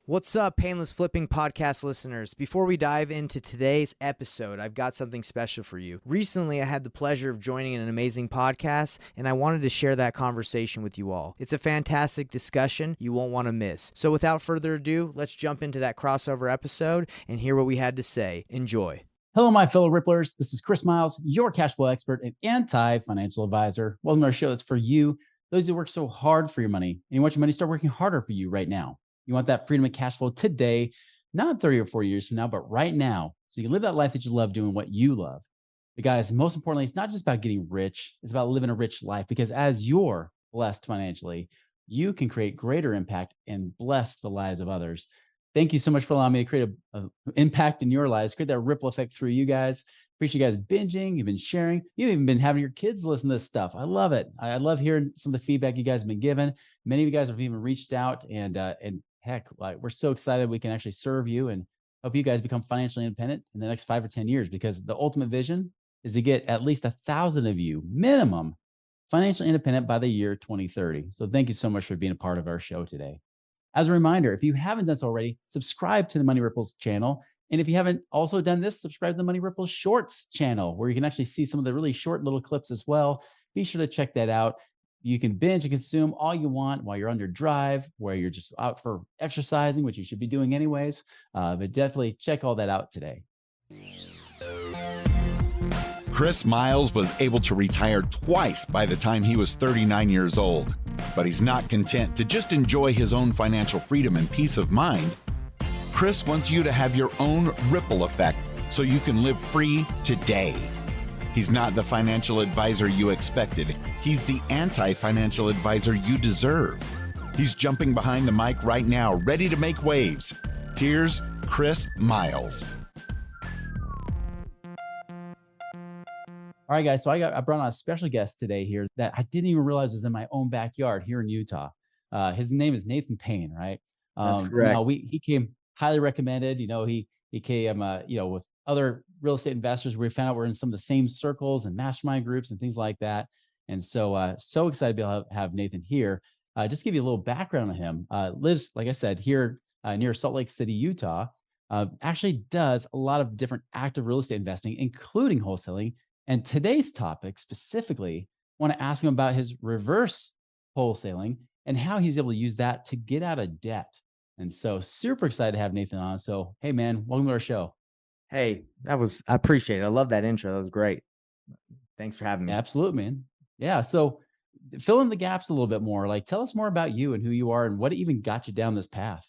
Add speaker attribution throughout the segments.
Speaker 1: What's up, Painless Flipping podcast listeners? Before we dive into today's episode, I've got something special for you. Recently, I had the pleasure of joining an amazing podcast, and I wanted to share that conversation with you all. It's a fantastic discussion you won't want to miss. So without further ado, let's jump into that crossover episode and hear what we had to say. Enjoy.
Speaker 2: Hello, my fellow Ripplers. This is Chris Miles, your cash flow expert and anti-financial advisor. Welcome to our show that's for you, those who work so hard for your money, and you want your money to start working harder for you right now. You want that freedom and cash flow today, not 30 or 40 years from now, but right now. So you can live that life that you love doing what you love. But guys, most importantly, it's not just about getting rich. It's about living a rich life, because as you're blessed financially, you can create greater impact and bless the lives of others. Thank you so much for allowing me to create an impact in your lives, create that ripple effect through you guys. Appreciate you guys binging, you've been sharing, you've even been having your kids listen to this stuff. I love it. I love hearing some of the feedback you guys have been given. Many of you guys have even reached out, and heck, like, we're so excited we can actually serve you and help you guys become financially independent in the next 5 or 10 years, because the ultimate vision is to get at least 1,000 of you minimum financially independent by the year 2030. So thank you so much for being a part of our show today. As a reminder, if you haven't done so already, subscribe to the Money Ripples channel. And if you haven't also done this, subscribe to the Money Ripples Shorts channel, where you can actually see some of the really short little clips as well. Be sure to check that out. You can binge and consume all you want while you're on your drive, where you're just out for exercising, which you should be doing anyways. But definitely check all that out today.
Speaker 3: Chris Miles was able to retire twice by the time he was 39 years old. But he's not content to just enjoy his own financial freedom and peace of mind. Chris wants you to have your own ripple effect so you can live free today. He's not the financial advisor you expected. He's the anti-financial advisor you deserve. He's jumping behind the mic right now, ready to make waves. Here's Chris Miles.
Speaker 2: All right, guys. So I brought on a special guest today here that I didn't even realize was in my own backyard here in Utah. His name is Nathan Payne, right?
Speaker 1: That's correct.
Speaker 2: He came highly recommended. He came, with other real estate investors. We found out we're in some of the same circles and mastermind groups and things like that. And so, so excited to be able to have Nathan here. Just to give you a little background on him. Lives, like I said, here near Salt Lake City, Utah. Actually does a lot of different active real estate investing, including wholesaling. And today's topic specifically, I want to ask him about his reverse wholesaling and how he's able to use that to get out of debt. And so super excited to have Nathan on. So, hey man, welcome to our show.
Speaker 1: Hey, I appreciate it. I love that intro. That was great. Thanks for having me.
Speaker 2: Absolutely, man. Yeah. So fill in the gaps a little bit more. Like, tell us more about you and who you are and what even got you down this path.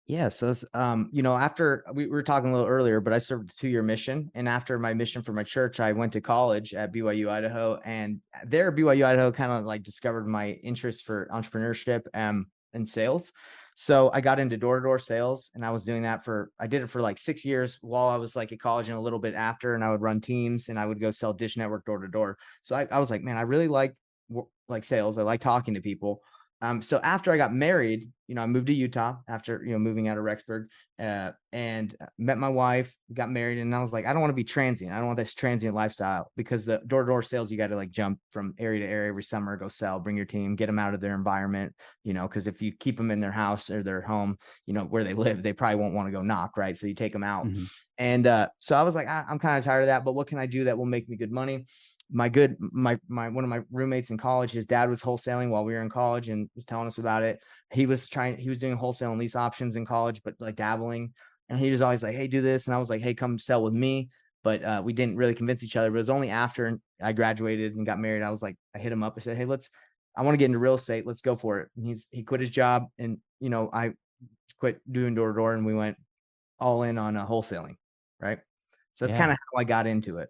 Speaker 1: Yeah. So, after we were talking a little earlier, but I served a 2-year mission. And after my mission for my church, I went to college at BYU, Idaho. And there, BYU, Idaho kind of like discovered my interest for entrepreneurship and sales. So I got into door-to-door sales, and I did it for like 6 years while I was like at college and a little bit after, and I would run teams and I would go sell Dish Network door-to-door. So I was like, man, I really like sales. I like talking to people. So after I got married, I moved to Utah after, moving out of Rexburg, and met my wife, got married. And I was like, I don't want to be transient. I don't want this transient lifestyle, because the door-to-door sales, you got to like jump from area to area every summer, go sell, bring your team, get them out of their environment, because if you keep them in their house or their home, where they live, they probably won't want to go knock. Right. So you take them out. Mm-hmm. And so I was like, I'm kind of tired of that, but what can I do that will make me good money? One of my roommates in college, his dad was wholesaling while we were in college and was telling us about it. He was doing wholesale and lease options in college, but like dabbling. And he was always like, hey, do this. And I was like, hey, come sell with me. But we didn't really convince each other. But it was only after I graduated and got married, I hit him up. I said, hey, I want to get into real estate. Let's go for it. And he quit his job, and, I quit doing door to door, and we went all in on wholesaling. Right. So that's kind of how I got into it.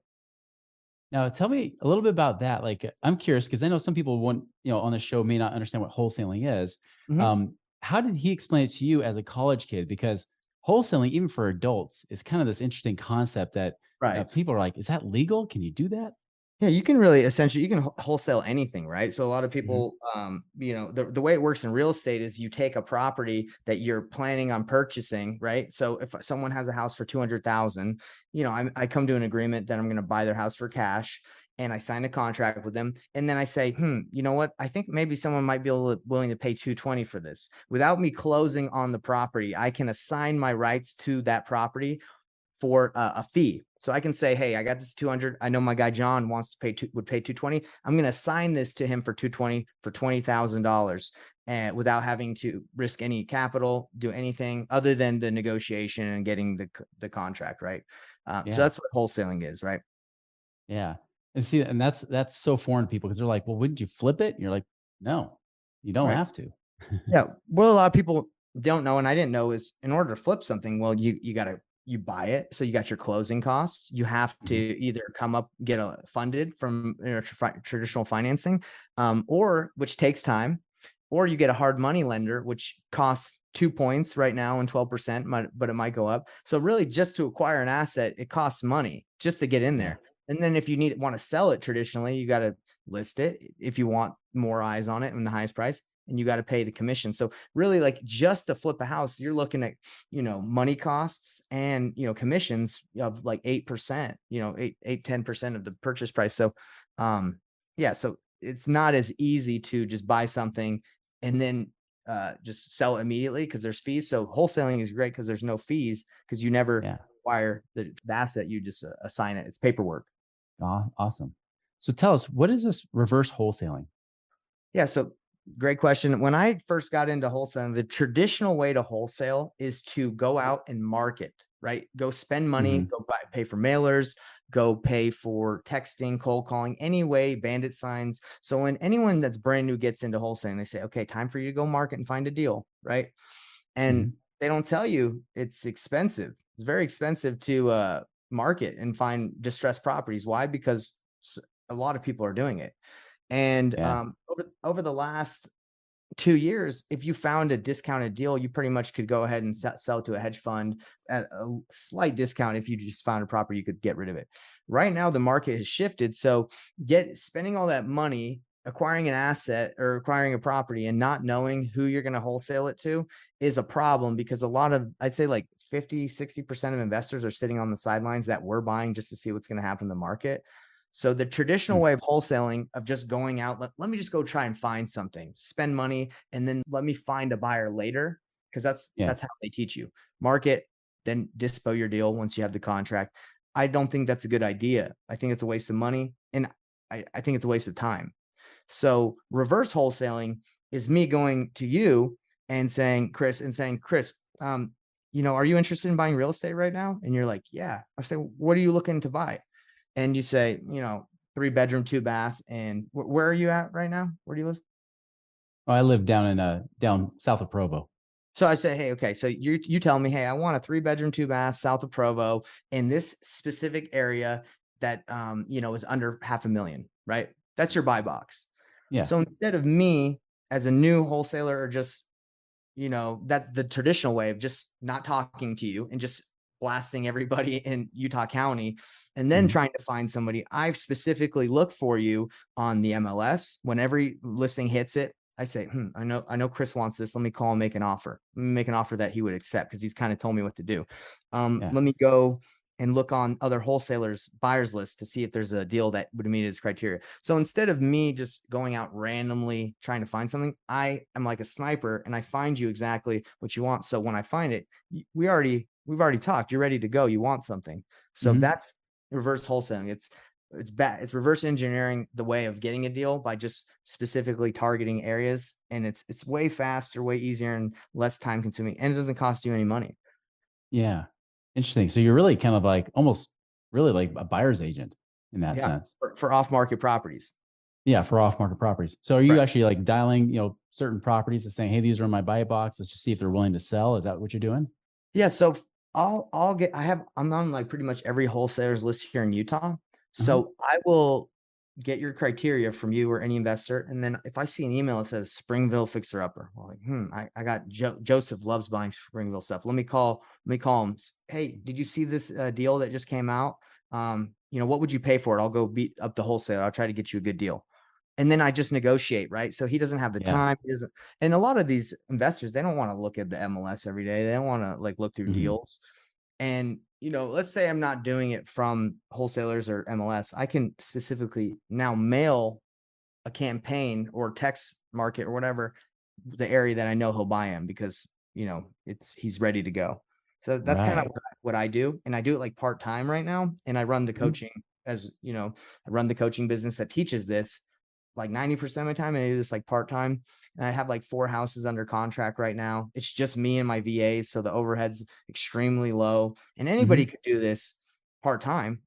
Speaker 2: Now, tell me a little bit about that. Like, I'm curious, because I know some people on the show may not understand what wholesaling is. Mm-hmm. How did he explain it to you as a college kid? Because wholesaling, even for adults, is kind of this interesting concept that people are like, is that legal? Can you do that?
Speaker 1: Yeah, you can really you can wholesale anything, right? So a lot of people, mm-hmm. The way it works in real estate is you take a property that you're planning on purchasing, right? So if someone has a house for $200,000, I come to an agreement that I'm going to buy their house for cash. and I sign a contract with them. And then I say, you know what? I think maybe someone might be willing to pay 220 for this. Without me closing on the property, I can assign my rights to that property for a fee. So I can say, hey, I got this 200. I know my guy John wants to would pay 220. I'm going to assign this to him for 220 for $20,000, and without having to risk any capital, do anything other than the negotiation and getting the contract, right? So
Speaker 2: Yeah.
Speaker 1: that's what wholesaling is, right?
Speaker 2: Yeah. And see, and that's so foreign to people because they're like, well, wouldn't you flip it? And you're like, no, you don't
Speaker 1: Right.
Speaker 2: have to.
Speaker 1: Yeah. Well, a lot of people don't know, and I didn't know, is in order to flip something, well, you buy it. So you got your closing costs. You have to
Speaker 2: Mhm.
Speaker 1: either come up, get funded from traditional financing, or which takes time, or you get a hard money lender, which costs 2 points right now and 12%, but it might go up. So really, just to acquire an asset, it costs money just to get in
Speaker 2: Yeah.
Speaker 1: there. And then if you want to sell it traditionally, you got to list it if you want more eyes on it and the highest price, and you got to pay the commission. So really, like, just to flip a house, you're looking at, money costs and, commissions of like 8%, 10% of the purchase price. So, yeah, so it's not as easy to just buy something and then just sell it immediately because there's fees. So wholesaling is great because there's no fees because you never
Speaker 2: Yeah.
Speaker 1: acquire the asset, you just assign it. It's paperwork.
Speaker 2: Awesome. So tell us, what is this reverse wholesaling?
Speaker 1: Yeah, so great question. When I first got into wholesaling, the traditional way to wholesale is to go out and market, right? Go spend money,
Speaker 2: Mhm.
Speaker 1: go pay for mailers, go pay for texting, cold calling, any way, bandit signs. So when anyone that's brand new gets into wholesaling, they say, okay, time for you to go market and find a deal, right? And
Speaker 2: Mhm.
Speaker 1: they don't tell you it's expensive. It's very expensive to market and find distressed properties. Why? Because a lot of people are doing it. And
Speaker 2: Yeah.
Speaker 1: over the last 2 years, if you found a discounted deal, you pretty much could go ahead and sell to a hedge fund at a slight discount. If you just found a property, you could get rid of it. Right now, the market has shifted. So spending all that money acquiring an asset or acquiring a property and not knowing who you're going to wholesale it to is a problem, because a lot of, I'd say, like 50-60% of investors are sitting on the sidelines that were buying just to see what's going to happen in the market. So the traditional
Speaker 2: Mm.
Speaker 1: way of wholesaling, of just going out, let me just go try and find something, spend money, and then let me find a buyer later, because
Speaker 2: Yeah.
Speaker 1: that's how they teach you. Market, then dispo your deal once you have the contract. I don't think that's a good idea. I think it's a waste of money, and I think it's a waste of time. So reverse wholesaling is me going to you and saying, Chris, are you interested in buying real estate right now? And you're like, yeah. I say, what are you looking to buy? And you say, 3 bedroom, 2 bath. And where are you at right now? Where do you live?
Speaker 2: Oh, I live down in down south of Provo.
Speaker 1: So I say, hey, okay. So you tell me, hey, I want a 3 bedroom, 2 bath south of Provo in this specific area that is under 500,000, right? That's your buy box.
Speaker 2: Yeah.
Speaker 1: So instead of me as a new wholesaler, or just, that's the traditional way of just not talking to you and just blasting everybody in Utah County and then
Speaker 2: Mhm.
Speaker 1: trying to find somebody, I've specifically looked for you on the MLS. When every listing hits it, I say, I know Chris wants this. Let me call and make an offer. Let me make an offer that he would accept, because he's kind of told me what to do.
Speaker 2: Yeah.
Speaker 1: Let me go and look on other wholesalers buyers list to see if there's a deal that would meet his criteria. So instead of me just going out randomly trying to find something, I am like a sniper and I find you exactly what you want. So when I find it, we've already talked. You're ready to go. You want something. So
Speaker 2: Mhm.
Speaker 1: that's reverse wholesaling. It's bad. It's reverse engineering the way of getting a deal by just specifically targeting areas. And it's way faster, way easier, and less time consuming. And it doesn't cost you any money.
Speaker 2: Yeah. Interesting. So you're really kind of like almost really like a buyer's agent in that
Speaker 1: Yeah.
Speaker 2: sense.
Speaker 1: For off market properties.
Speaker 2: Yeah, for off-market properties. So are you
Speaker 1: Right.
Speaker 2: actually like dialing, certain properties and saying, "Hey, these are in my buy box. Let's just see if they're willing to sell." Is that what you're doing?
Speaker 1: Yeah, so I'm on like pretty much every wholesaler's list here in Utah.
Speaker 2: Uh-huh.
Speaker 1: So I will get your criteria from you or any investor. And then if I see an email that says Springville Fixer Upper, well, like, I got Joseph loves buying Springville stuff. Let me call him. Hey, did you see this deal that just came out? What would you pay for it? I'll go beat up the wholesaler. I'll try to get you a good deal. And then I just negotiate, right? So he doesn't have the
Speaker 2: Yeah.
Speaker 1: time. He doesn't, and a lot of these investors, they don't want to look at the MLS every day. They don't want to like look through
Speaker 2: Mhm.
Speaker 1: deals. And, let's say I'm not doing it from wholesalers or MLS. I can specifically now mail a campaign or text market or whatever, the area that I know he'll buy in because, he's ready to go. So that's kind of
Speaker 2: Right.
Speaker 1: what I do. And I do it like part-time right now. And I run the
Speaker 2: Mhm.
Speaker 1: coaching I run the coaching business that teaches this like 90% of my time. And I do this like part-time. And I have like 4 houses under contract right now. It's just me and my VAs. So the overhead's extremely low. And anybody
Speaker 2: Mhm.
Speaker 1: could do this part-time.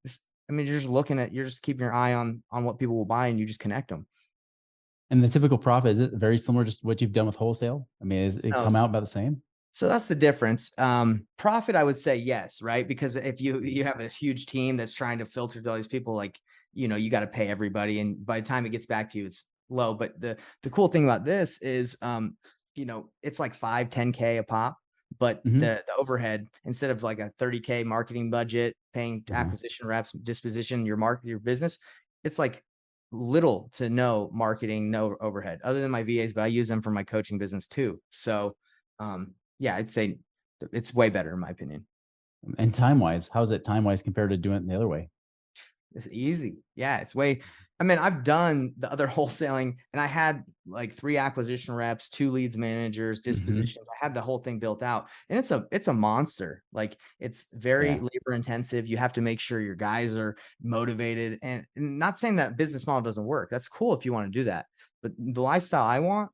Speaker 1: You're just keeping your eye on what people will buy and you just connect them.
Speaker 2: And the typical profit, is it very similar just what you've done with wholesale? I mean, is it
Speaker 1: No,
Speaker 2: come out about the same?
Speaker 1: so that's the difference. Profit, I would say yes, right? Because if you have a huge team that's trying to filter through all these people, like, you got to pay everybody, and by the time it gets back to you, it's low. But the cool thing about this is, it's like 5, 10K a pop, but
Speaker 2: Mhm.
Speaker 1: the overhead, instead of like a 30K marketing budget, paying
Speaker 2: Uh-huh.
Speaker 1: acquisition reps, disposition, your business, it's like little to no marketing, no overhead, other than my VAs, but I use them for my coaching business too. So, yeah, I'd say it's way better in my opinion.
Speaker 2: And time-wise, how's it time-wise compared to doing it the other way?
Speaker 1: It's easy. Yeah, I've done the other wholesaling and I had like 3 acquisition reps, 2 leads managers,
Speaker 2: Mhm.
Speaker 1: dispositions. I had the whole thing built out and it's a monster. Like it's very
Speaker 2: Yeah.
Speaker 1: labor intensive. You have to make sure your guys are motivated and not saying that business model doesn't work. That's cool if you want to do that. But the lifestyle I want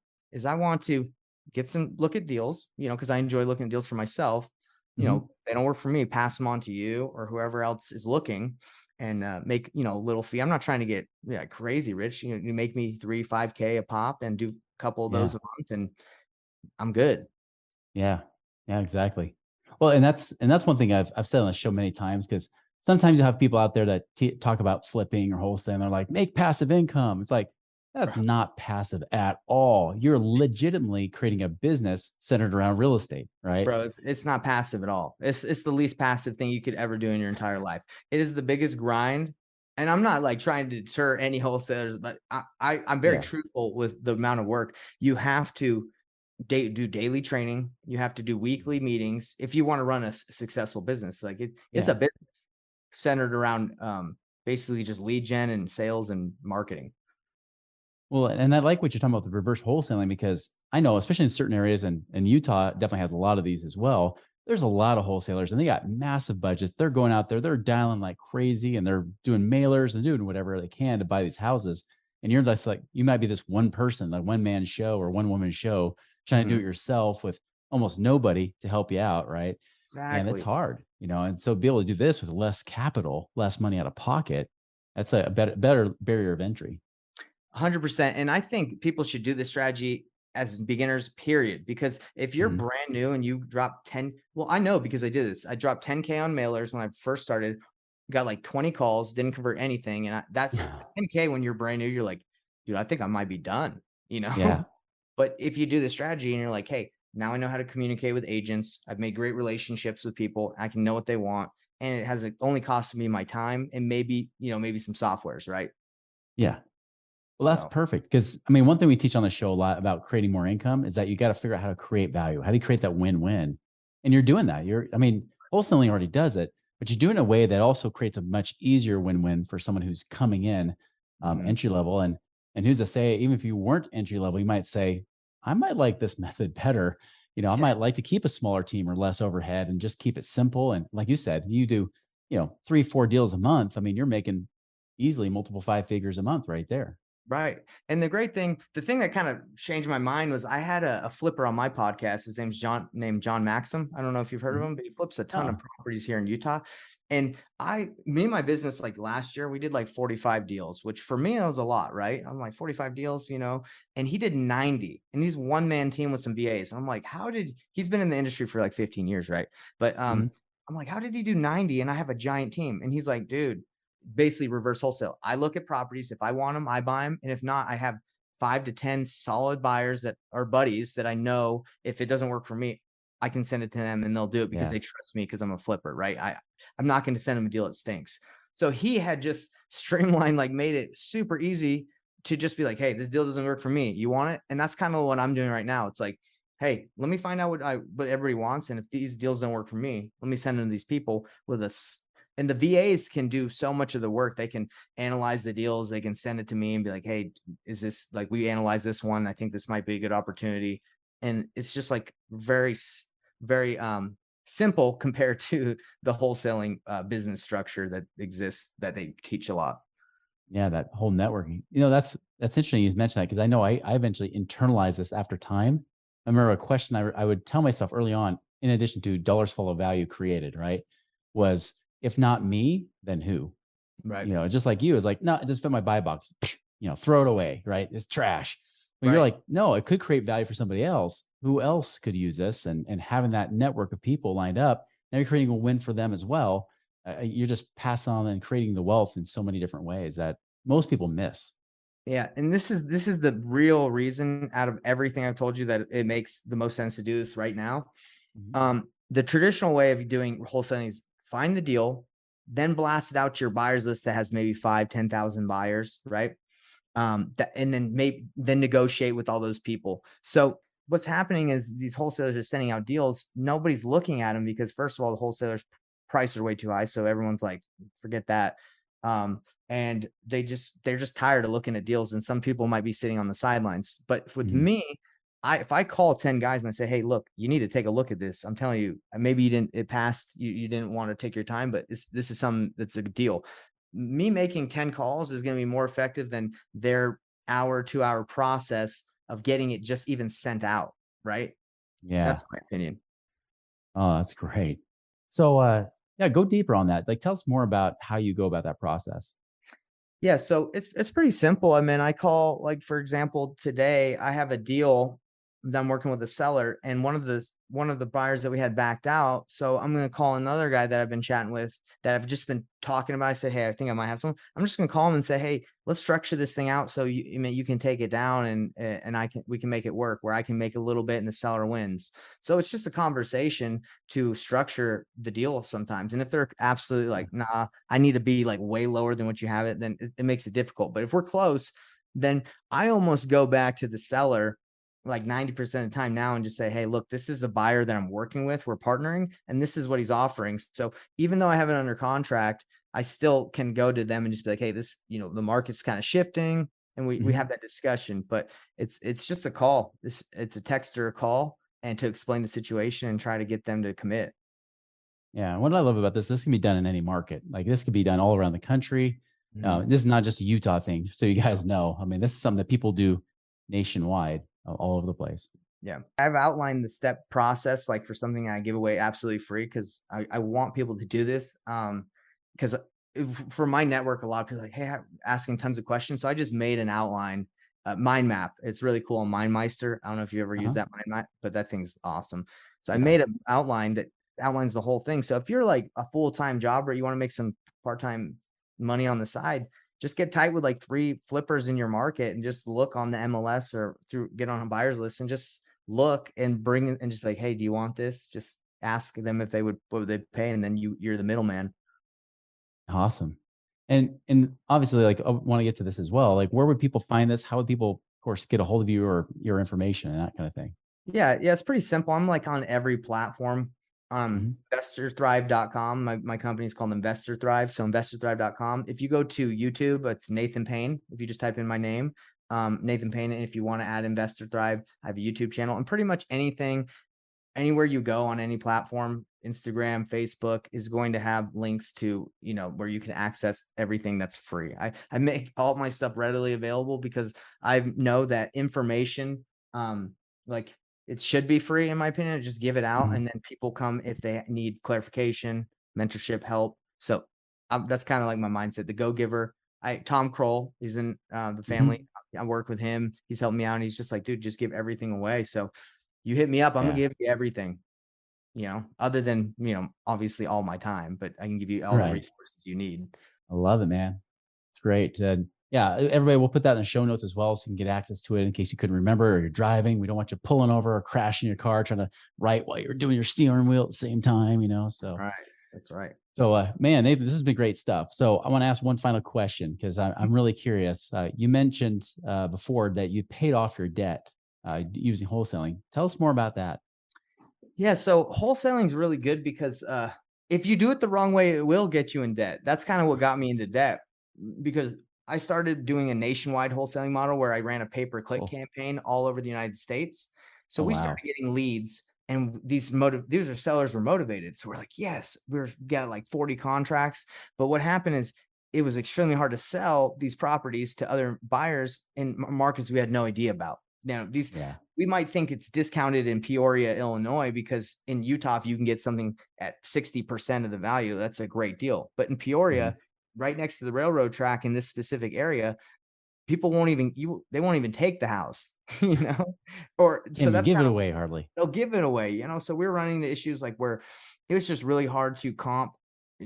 Speaker 1: to look at deals, because I enjoy looking at deals for myself.
Speaker 2: Mhm.
Speaker 1: They don't work for me, pass them on to you or whoever else is looking and make a little fee. I'm not trying to get crazy rich. You make me 3, 5K a pop and do a couple of those
Speaker 2: Yeah.
Speaker 1: a month, and I'm good.
Speaker 2: Yeah. Yeah, exactly. Well, and that's one thing I've said on the show many times because sometimes you have people out there that talk about flipping or wholesale, and they're like, make passive income. It's like that's
Speaker 1: Bro,
Speaker 2: not passive at all. You're legitimately creating a business centered around real estate, right?
Speaker 1: it's not passive at all. It's the least passive thing you could ever do in your entire life. It is the biggest grind. And I'm not like trying to deter any wholesalers, but I'm very
Speaker 2: Yeah.
Speaker 1: truthful with the amount of work you have to do daily training. You have to do weekly meetings if you want to run a successful business. Like it's a
Speaker 2: Yeah.
Speaker 1: business centered around basically just lead gen and sales and marketing.
Speaker 2: Well, and I like what you're talking about the reverse wholesaling because I know, especially in certain areas, and Utah definitely has a lot of these as well. There's a lot of wholesalers and they got massive budgets. They're going out there, they're dialing like crazy and they're doing mailers and doing whatever they can to buy these houses. And you're just like, you might be this one person, like one man show or one woman show, trying to do
Speaker 1: Mhm.
Speaker 2: it yourself with almost nobody to help you out. Right. And it's
Speaker 1: Exactly.
Speaker 2: hard, and so be able to do this with less capital, less money out of pocket. That's a better barrier of entry.
Speaker 1: 100%. And I think people should do this strategy as beginners, period. Because if you're
Speaker 2: Mhm.
Speaker 1: brand new and you drop 10, well, I know because I did this. I dropped 10K on mailers when I first started, got like 20 calls, didn't convert anything. And that's 10K when you're brand new. You're like, dude, I think I might be done, you
Speaker 2: Yeah.
Speaker 1: know? But if you do the strategy and you're like, hey, now I know how to communicate with agents. I've made great relationships with people. I can know what they want. And it has only costed me my time and maybe some softwares, right?
Speaker 2: Yeah. Well, that's
Speaker 1: So
Speaker 2: perfect. Because I mean, one thing we teach on the show a lot about creating more income is that you got to figure out how to create value. How do you create that win-win? And you're doing that. I mean, wholesaling already does it, but you do it in a way that also creates a much easier win-win for someone who's coming in
Speaker 1: mhm.
Speaker 2: entry level. And who's to say, even if you weren't entry level, you might say, I might like this method better. I
Speaker 1: Yeah.
Speaker 2: might like to keep a smaller team or less overhead and just keep it simple. And like you said, you do, 3, 4 deals a month. I mean, you're making easily multiple 5 figures a month right there.
Speaker 1: Right. And the thing that kind of changed my mind was I had a flipper on my podcast. His named John Maxim. I don't know if you've heard of
Speaker 2: Mhm.
Speaker 1: him, but he flips a ton of
Speaker 2: Oh,
Speaker 1: properties here in Utah. And me and my business, like last year, we did like 45 deals, which for me, it was a lot, right? I'm like 45 deals, and he did 90 and he's one man team with some VAs. I'm like, he's been in the industry for like 15 years, right? But,
Speaker 2: mhm.
Speaker 1: I'm like, how did he do 90? And I have a giant team. And he's like, dude, basically reverse wholesale. I look at properties. If I want them, I buy them. And if not, I have 5 to 10 solid buyers that are buddies that I know if it doesn't work for me, I can send it to them and they'll do it because they
Speaker 2: Yes.
Speaker 1: trust me because I'm a flipper, right? I'm not going to send them a deal that stinks. So he had just streamlined, like made it super easy to just be like, hey, this deal doesn't work for me. You want it? And that's kind of what I'm doing right now. It's like hey, let me find out what everybody wants. And if these deals don't work for me, let me send them to these people with us. And the VAs can do so much of the work. They can analyze the deals. They can send it to me and be like, hey, is this like, we analyze this one. I think this might be a good opportunity. And it's just like very simple compared to the wholesaling business structure that exists that they teach a lot.
Speaker 2: Yeah, that whole networking. That's interesting you mentioned that, because I know I eventually internalized this after time. I remember a question I would tell myself early on, in addition to dollars follow value created, right? Was, if not me, then who?
Speaker 1: Right.
Speaker 2: Just like you, is like, no, it doesn't fit my buy box. Throw it away, right? It's trash. But you're
Speaker 1: Right.
Speaker 2: like, no, it could create value for somebody else. Who else could use this? And having that network of people lined up, now you're creating a win for them as well. You're just passing on and creating the wealth in so many different ways that most people miss.
Speaker 1: Yeah, and this is the real reason out of everything I've told you that it makes the most sense to do this right now.
Speaker 2: Mhm.
Speaker 1: The traditional way of doing wholesaling is find the deal, then blast it out to your buyers list that has maybe 5,000-10,000 buyers, right? And then negotiate with all those people. So what's happening is these wholesalers are sending out deals. Nobody's looking at them because first of all, the wholesalers' prices are way too high. So everyone's like, forget that. And they're just tired of looking at deals. And some people might be sitting on the sidelines. But with
Speaker 2: Mhm.
Speaker 1: me, if I call 10 guys and I say, hey, look, you need to take a look at this. I'm telling you, maybe it passed, you didn't want to take your time, but this is something that's a good deal. Me making 10 calls is going to be more effective than their 2-hour process of getting it just even sent out. Right.
Speaker 2: Yeah.
Speaker 1: That's my opinion.
Speaker 2: Oh, that's great. So, yeah, go deeper on that. Like, tell us more about how you go about that process.
Speaker 1: Yeah, so it's pretty simple. I mean, I call, like, for example, today I have a deal that I'm working with a seller, and one of the buyers that we had backed out. So I'm gonna call another guy that I've been chatting with that I've just been talking about. I said, hey, I think I might have some. I'm just gonna call him and say, hey, let's structure this thing out so you can take it down and we can make it work where I can make a little bit and the seller wins. So it's just a conversation to structure the deal sometimes. And if they're absolutely
Speaker 2: Yeah.
Speaker 1: like, nah, I need to be like way lower than what you have it, then it makes it difficult. But if we're close, then I almost go back to the seller like 90% of the time now and just say, hey, look, this is a buyer that I'm working with. We're partnering and this is what he's offering. So even though I have it under contract, I still can go to them and just be like, hey, this, the market's kind of shifting. And we
Speaker 2: Mhm.
Speaker 1: have that discussion, but it's just a call. It's a text or a call and to explain the situation and try to get them to commit.
Speaker 2: Yeah. And what I love about this can be done in any market. Like, this could be done all around the country.
Speaker 1: Mhm.
Speaker 2: This is not just a Utah thing. So you
Speaker 1: Yeah.
Speaker 2: guys know, I mean, this is something that people do nationwide, all over the place.
Speaker 1: Yeah. I've outlined the step process, like for something I give away absolutely free because I want people to do this. Because for my network, a lot of people are like, hey, I'm asking tons of questions. So I just made an outline, mind map. It's really cool on MindMeister. I don't know if you ever use
Speaker 2: Uh-huh.
Speaker 1: that mind map, but that thing's awesome. So I
Speaker 2: Yeah.
Speaker 1: made an outline that outlines the whole thing. So if you're like a full-time job or you want to make some part-time money on the side, just get tight with like 3 flippers in your market and just look on the MLS or get on a buyer's list and just look and bring it and just be like, hey, do you want this? Just ask them if what would they pay, and then you're the middleman.
Speaker 2: Awesome. And obviously, like, I want to get to this as well. Like, where would people find this? How would people, of course, get a hold of you or your information and that kind of thing?
Speaker 1: Yeah, it's pretty simple. I'm like on every platform.
Speaker 2: Mhm.
Speaker 1: Investorthrive.com. My company is called Investor Thrive. So investorthrive.com. If you go to YouTube, it's Nathan Payne. If you just type in my name, Nathan Payne, and if you want to add Investor Thrive, I have a YouTube channel, and pretty much anything anywhere you go on any platform, Instagram, Facebook is going to have links to, where you can access everything that's free. I make all my stuff readily available because I know that information, like it should be free in my opinion. Just give it out
Speaker 2: Mhm.
Speaker 1: and then people come if they need clarification, mentorship, help. So that's kind of like my mindset, the go-giver. Tom Kroll, he's in the family.
Speaker 2: Mhm.
Speaker 1: I work with him. He's helped me out and he's just like, dude, just give everything away. So you hit me up, I'm gonna
Speaker 2: Yeah.
Speaker 1: give you everything, other than, obviously all my time, but I can give you all the
Speaker 2: Right.
Speaker 1: resources you need.
Speaker 2: I love it, man. It's great. Yeah, everybody, we'll put that in the show notes as well so you can get access to it in case you couldn't remember or you're driving. We don't want you pulling over or crashing your car trying to write while you're doing your steering wheel at the same time. So,
Speaker 1: Right. That's right.
Speaker 2: man, Nathan, this has been great stuff. So, I want to ask one final question because I'm really curious. You mentioned before that you paid off your debt. using wholesaling. Tell us more about that.
Speaker 1: Yeah, so wholesaling is really good because if you do it the wrong way, it will get you in debt. That's kind of what got me into debt, because I started doing a nationwide wholesaling model where I ran a pay-per-click
Speaker 2: Cool.
Speaker 1: campaign all over the United States. So
Speaker 2: Oh,
Speaker 1: we
Speaker 2: wow.
Speaker 1: started getting leads, and these are sellers were motivated. So we're like, yes, we got like 40 contracts. But what happened is it was extremely hard to sell these properties to other buyers in markets we had no idea about. Now,
Speaker 2: Yeah.
Speaker 1: we might think it's discounted in Peoria, Illinois, because in Utah, if you can get something at 60% of the value, that's a great deal. But in Peoria, right next to the railroad track in this specific area, people they won't even take the house, or
Speaker 2: Can't
Speaker 1: so
Speaker 2: even
Speaker 1: that's
Speaker 2: give
Speaker 1: kind
Speaker 2: it
Speaker 1: of,
Speaker 2: away hardly.
Speaker 1: they'll give it away, so we're running the issues like where it was just really hard to comp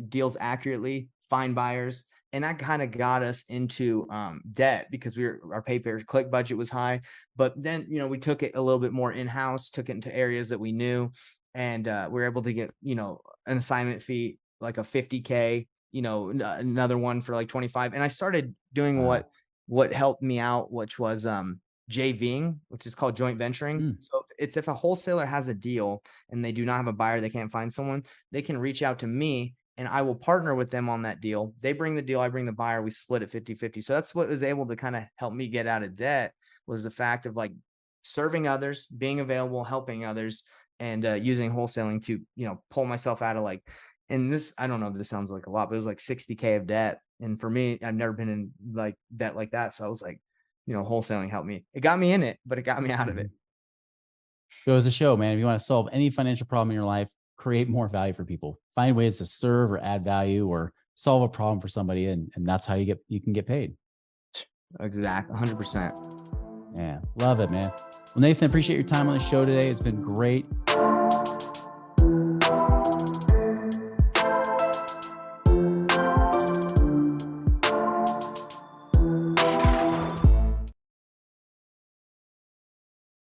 Speaker 1: deals accurately, find buyers. And that kind of got us into debt because our pay-per-click budget was high. But then, we took it a little bit more in-house, took it into areas that we knew, and we were able to get, an assignment fee, like a 50K, another one for like 25. And I started doing
Speaker 2: Wow.
Speaker 1: what helped me out, which was JVing, which is called joint venturing.
Speaker 2: Mm.
Speaker 1: So it's if a wholesaler has a deal and they do not have a buyer, they can't find someone, they can reach out to me and I will partner with them on that deal. They bring the deal, I bring the buyer, we split it 50-50. So that's what was able to kind of help me get out of debt, was the fact of like serving others, being available, helping others, and using wholesaling to, pull myself out of like, and this, I don't know if this sounds like a lot, but it was like 60K of debt. And for me, I've never been in like debt like that. So I was like, wholesaling helped me. It got me in it, but it got me out of it.
Speaker 2: Goes to show, man, if you want to solve any financial problem in your life, create more value for people. Find ways to serve or add value or solve a problem for somebody, and that's how you can get paid.
Speaker 1: Exactly, 100%.
Speaker 2: Yeah, love it, man. Well, Nathan, appreciate your time on the show today. It's been great.